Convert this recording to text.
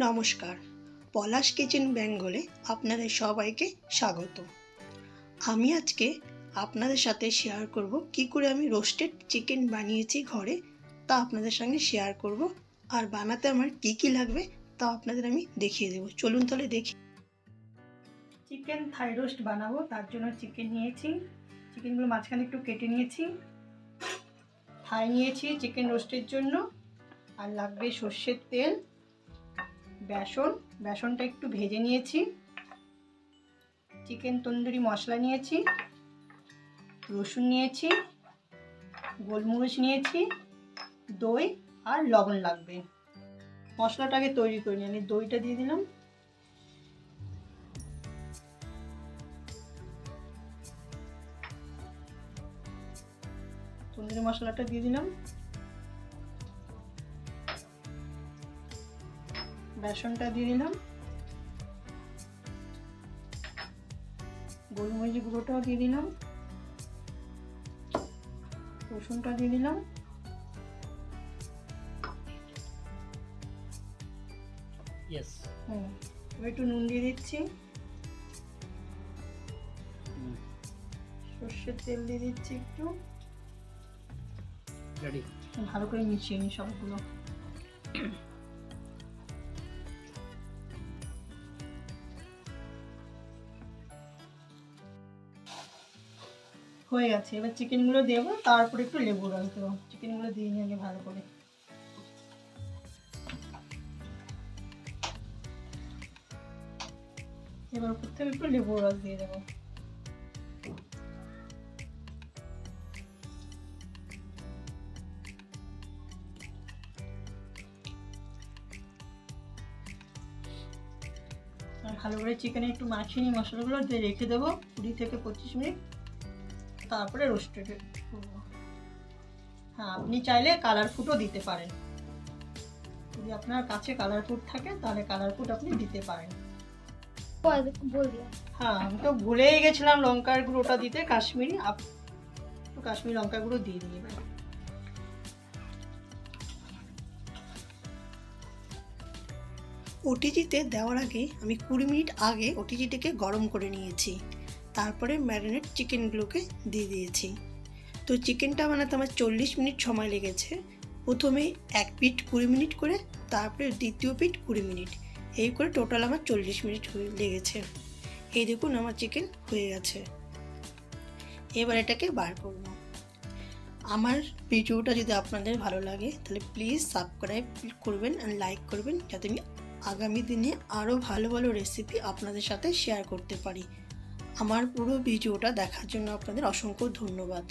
নমস্কার, পলাশ কিচেন বেঙ্গলে আপনাদের সবাইকে স্বাগত। আমি আজকে আপনাদের সাথে শেয়ার করব কি করে আমি রোস্টেড চিকেন বানিয়েছি ঘরে, তা আপনাদের সঙ্গে শেয়ার করব। আর বানাতে আমার কি কি লাগবে তা আপনাদের আমি দেখিয়ে দেব। চলুন তাহলে দেখি। চিকেন থাই রোস্ট বানাবো, তার জন্য চিকেন নিয়েছি। চিকেনগুলো মাঝখানে একটু কেটে নিয়েছি। থাই নিয়েছি চিকেন রোস্টের জন্য। আর লাগবে সর্ষের তেল, বেসনটা একটু ভেজে নিয়েছি, চিকেন তন্দুরি মশলা নিয়েছি, রসুন নিয়েছি, গোলমরিচ নিয়েছি, দই আর লবণ লাগবে। মশলাটাকে তৈরি করে নিয়ে আমি দইটা দিয়ে দিলাম, তন্দুরি মশলাটা দিয়ে দিলাম, বেসনটা দিয়ে দিলাম, গোলমরিচ গুঁড়োটাও দিয়ে দিলাম, রসুনটা দিয়ে দিলাম, একটু নুন দিয়ে দিচ্ছি, সর্ষের তেল দিয়ে দিচ্ছি একটু, ভালো করে মিশিয়ে নিই সবগুলো। হয়ে গেছে, এবার চিকেনগুলো দেবো, তারপরে একটু লেবু রস দেবো। চিকেনগুলো দিয়ে নিয়ে ভালো করে। এবার উপর থেকে একটু লেবু রস দিয়ে দেবো। আর ভালো করে চিকেনে একটু মাখিয়ে নিয়ে মশলাগুলো দিয়ে রেখে দেবো 20 থেকে 25 মিনিট, তারপরে রোস্টেড করবো। হ্যাঁ, আপনি চাইলে কালার ফুডও দিতে পারেন। যদি আপনার কাছে কালার ফুড থাকে তাহলে কালার ফুড আপনি দিতে পারেন। হ্যাঁ, আমি তো ভুলেই গেছিলাম লঙ্কার গুঁড়োটা দিতে, কাশ্মীরি লঙ্কার গুঁড়ো দিয়ে দিই। এবার ওটিজিতে দেওয়ার আগে আমি 20 মিনিট আগে ওটিজিটাকে গরম করে নিয়েছি, তারপরে ম্যারিনেট চিকেনগুলোকে দিয়ে দিয়েছি। তো চিকেনটা বানাতে আমার 40 মিনিট সময় লেগেছে। প্রথমে এক পিঠ 20 মিনিট করে, তারপরে দ্বিতীয় পিঠ 20 মিনিট, এই করে টোটাল আমার 40 মিনিট লেগেছে। এই দেখুন আমার চিকেন হয়ে গেছে। এবার এটাকে বার করব। আমার ভিডিওটা যদি আপনাদের ভালো লাগে তাহলে প্লিজ সাবস্ক্রাইব করবেন আর লাইক করবেন, যাতে আমি আগামী দিনে আরও ভালো ভালো রেসিপি আপনাদের সাথে শেয়ার করতে পারি। আমার পুরো ভিডিওটা দেখার জন্য আপনাদের অসংখ্য ধন্যবাদ।